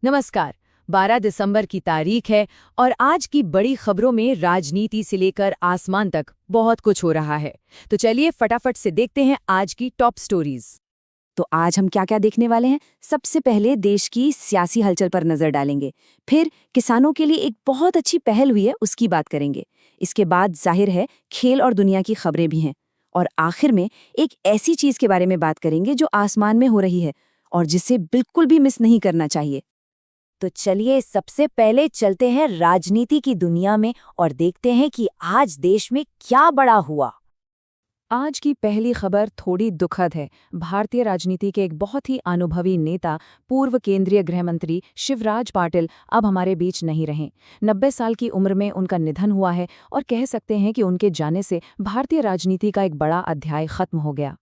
नमस्कार। 12 दिसंबर की तारीख है और आज की बड़ी खबरों में राजनीति से लेकर आसमान तक बहुत कुछ हो रहा है। तो चलिए फटाफट से देखते हैं आज की टॉप स्टोरीज। तो आज हम क्या क्या देखने वाले हैं। सबसे पहले देश की सियासी हलचल पर नजर डालेंगे, फिर किसानों के लिए एक बहुत अच्छी पहल हुई है उसकी बात करेंगे। इसके बाद जाहिर है खेल और दुनिया की खबरें भी हैं, और आखिर में एक ऐसी चीज के बारे में बात करेंगे जो आसमान में हो रही है और जिसे बिल्कुल भी मिस नहीं करना चाहिए। तो चलिए सबसे पहले चलते हैं राजनीति की दुनिया में और देखते हैं कि आज देश में क्या बड़ा हुआ। आज की पहली खबर थोड़ी दुखद है। भारतीय राजनीति के एक बहुत ही अनुभवी नेता, पूर्व केंद्रीय गृह मंत्री शिवराज पाटिल अब हमारे बीच नहीं रहे। 90 साल की उम्र में उनका निधन हुआ है और कह सकते हैं कि उनके जाने से भारतीय राजनीति का एक बड़ा अध्याय खत्म हो गया।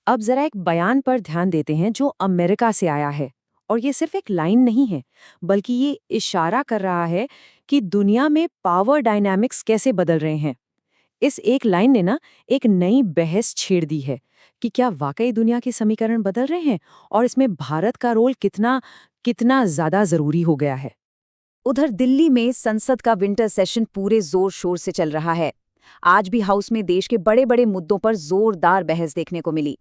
अब जरा एक बयान पर ध्यान देते हैं जो अमेरिका से आया है, और ये सिर्फ एक लाइन नहीं है, बल्कि ये इशारा कर रहा है कि दुनिया में पावर डायनामिक्स कैसे बदल रहे हैं। इस एक लाइन ने ना एक नई बहस छेड़ दी है कि क्या वाकई दुनिया के समीकरण बदल रहे हैं और इसमें भारत का रोल कितना कितना ज्यादा जरूरी हो गया है। उधर दिल्ली में संसद का विंटर सेशन पूरे जोर शोर से चल रहा है। आज भी हाउस में देश के बड़े बड़े मुद्दों पर जोरदार बहस देखने को मिली।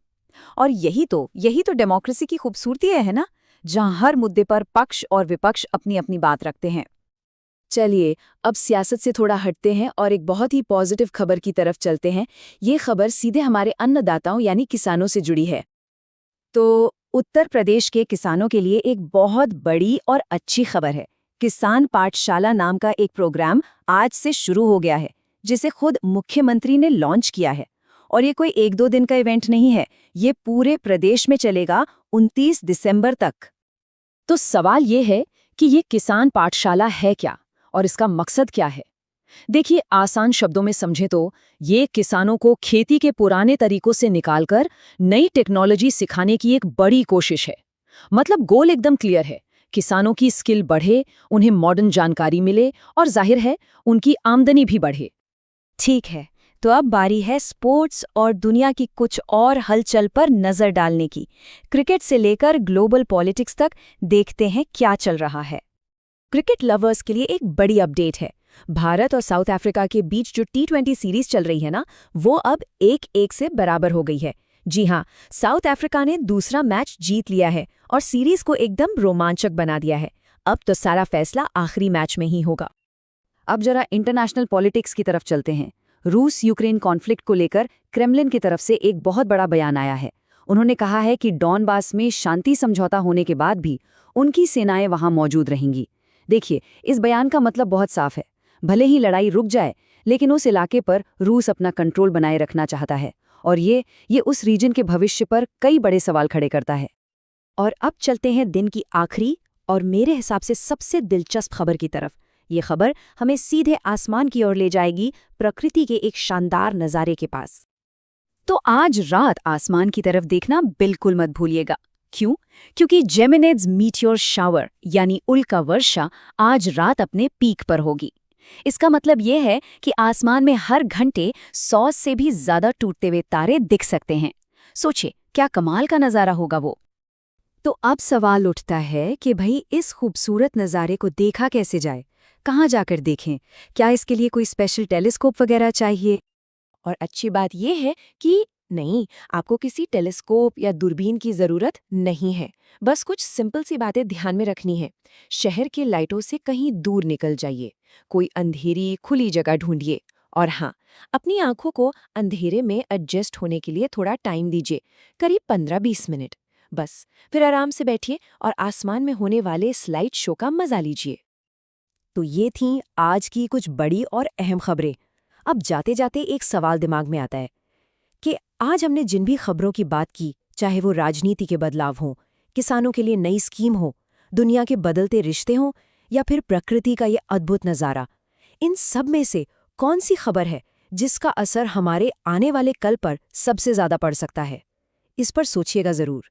और यही तो डेमोक्रेसी की खूबसूरती है ना, जहां हर मुद्दे पर पक्ष और विपक्ष अपनी अपनी बात रखते हैं। चलिए अब सियासत से थोड़ा हटते हैं और एक बहुत ही पॉजिटिव खबर की तरफ चलते हैं। ये खबर सीधे हमारे अन्नदाताओं यानी किसानों से जुड़ी है। तो उत्तर प्रदेश के किसानों के लिए एक बहुत बड़ी और अच्छी खबर है। किसान पाठशाला नाम का एक प्रोग्राम आज से शुरू हो गया है, जिसे खुद मुख्यमंत्री ने लॉन्च किया है। और ये कोई एक दो दिन का इवेंट नहीं है, ये पूरे प्रदेश में चलेगा 29 दिसंबर तक। तो सवाल ये है कि ये किसान पाठशाला है क्या और इसका मकसद क्या है। देखिए, आसान शब्दों में समझे तो ये किसानों को खेती के पुराने तरीकों से निकालकर नई टेक्नोलॉजी सिखाने की एक बड़ी कोशिश है। मतलब गोल एकदम क्लियर है, किसानों की स्किल बढ़े, उन्हें मॉडर्न जानकारी मिले और जाहिर है उनकी आमदनी भी बढ़े। ठीक है, तो अब बारी है स्पोर्ट्स और दुनिया की कुछ और हलचल पर नजर डालने की। क्रिकेट से लेकर ग्लोबल पॉलिटिक्स तक देखते हैं क्या चल रहा है। क्रिकेट लवर्स के लिए एक बड़ी अपडेट है। भारत और साउथ अफ्रीका के बीच जो T20 सीरीज चल रही है ना, वो अब 1-1 से बराबर हो गई है। जी हाँ, साउथ अफ्रीका ने दूसरा मैच जीत लिया है और सीरीज को एकदम रोमांचक बना दिया है। अब तो सारा फैसला आखिरी मैच में ही होगा। अब जरा इंटरनेशनल पॉलिटिक्स की तरफ चलते हैं। रूस यूक्रेन कॉन्फ्लिक्ट को लेकर क्रेमलिन की तरफ से एक बहुत बड़ा बयान आया है। उन्होंने कहा है कि डॉनबास में शांति समझौता होने के बाद भी उनकी सेनाएं वहां मौजूद रहेंगी। देखिए, इस बयान का मतलब बहुत साफ है। भले ही लड़ाई रुक जाए, लेकिन उस इलाके पर रूस अपना कंट्रोल बनाए रखना चाहता है, और ये उस रीजन के भविष्य पर कई बड़े सवाल खड़े करता है। और अब चलते हैं दिन की आखिरी और मेरे हिसाब से सबसे दिलचस्प खबर की तरफ। ये खबर हमें सीधे आसमान की ओर ले जाएगी, प्रकृति के एक शानदार नज़ारे के पास। तो आज रात आसमान की तरफ देखना बिल्कुल मत भूलिएगा। क्यों? क्योंकि जेमिनिड्स मीटियोर शावर यानी उल्का वर्षा आज रात अपने पीक पर होगी। इसका मतलब ये है कि आसमान में हर घंटे 100 से भी ज्यादा टूटते हुए तारे दिख सकते हैं। सोचिए क्या कमाल का नज़ारा होगा वो। तो अब सवाल उठता है कि भाई इस खूबसूरत नज़ारे को देखा कैसे जाए, कहाँ जाकर देखें? क्या इसके लिए कोई स्पेशल टेलीस्कोप वगैरह चाहिए? और अच्छी बात यह है कि नहीं, आपको किसी टेलीस्कोप या दूरबीन की जरूरत नहीं है। बस कुछ सिंपल सी बातें ध्यान में रखनी है। शहर के लाइटों से कहीं दूर निकल जाइए, कोई अंधेरी खुली जगह ढूंढिए, और हाँ, अपनी आंखों को अंधेरे में एडजस्ट होने के लिए थोड़ा टाइम दीजिए, करीब 15-20 मिनट बस। फिर आराम से बैठिए और आसमान में होने वाले स्लाइड शो का मजा लीजिए। तो ये थीं आज की कुछ बड़ी और अहम खबरें। अब जाते जाते एक सवाल दिमाग में आता है कि आज हमने जिन भी खबरों की बात की, चाहे वो राजनीति के बदलाव हों, किसानों के लिए नई स्कीम हो, दुनिया के बदलते रिश्ते हों, या फिर प्रकृति का ये अद्भुत नज़ारा, इन सब में से कौन सी खबर है जिसका असर हमारे आने वाले कल पर सबसे ज़्यादा पड़ सकता है? इस पर सोचिएगा ज़रूर।